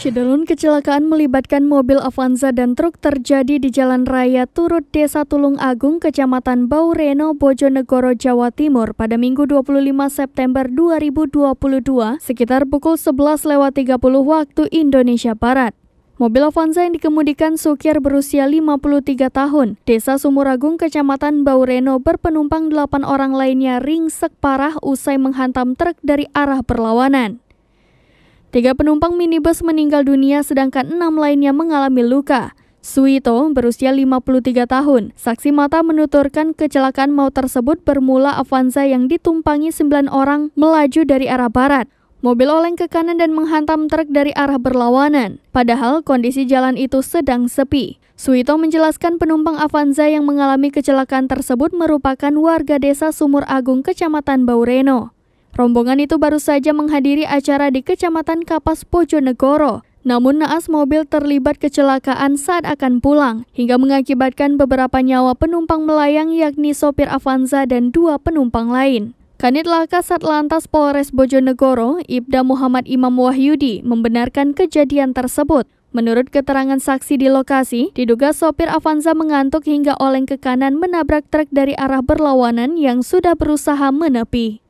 Syederun kecelakaan melibatkan mobil Avanza dan truk terjadi di Jalan Raya Turut Desa Tulung Agung, Kecamatan Baureno, Bojonegoro, Jawa Timur pada Minggu 25 September 2022 sekitar pukul 11.30 waktu Indonesia Barat. Mobil Avanza yang dikemudikan Sukir berusia 53 tahun, Desa Sumuragung, Kecamatan Baureno berpenumpang 8 orang lainnya ringsek parah usai menghantam truk dari arah berlawanan. 3 penumpang minibus meninggal dunia sedangkan 6 lainnya mengalami luka. Suito berusia 53 tahun. Saksi mata menuturkan kecelakaan maut tersebut bermula Avanza yang ditumpangi 9 orang melaju dari arah barat. Mobil oleng ke kanan dan menghantam truk dari arah berlawanan. Padahal kondisi jalan itu sedang sepi. Suito menjelaskan penumpang Avanza yang mengalami kecelakaan tersebut merupakan warga Desa Sumur Agung, Kecamatan Baureno. Rombongan itu baru saja menghadiri acara di Kecamatan Kapas, Bojonegoro. Namun naas mobil terlibat kecelakaan saat akan pulang, hingga mengakibatkan beberapa nyawa penumpang melayang yakni sopir Avanza dan 2 penumpang lain. Kanit Laka Satlantas Polres Bojonegoro, Ibda Muhammad Imam Wahyudi, membenarkan kejadian tersebut. Menurut keterangan saksi di lokasi, diduga sopir Avanza mengantuk hingga oleng ke kanan menabrak truk dari arah berlawanan yang sudah berusaha menepi.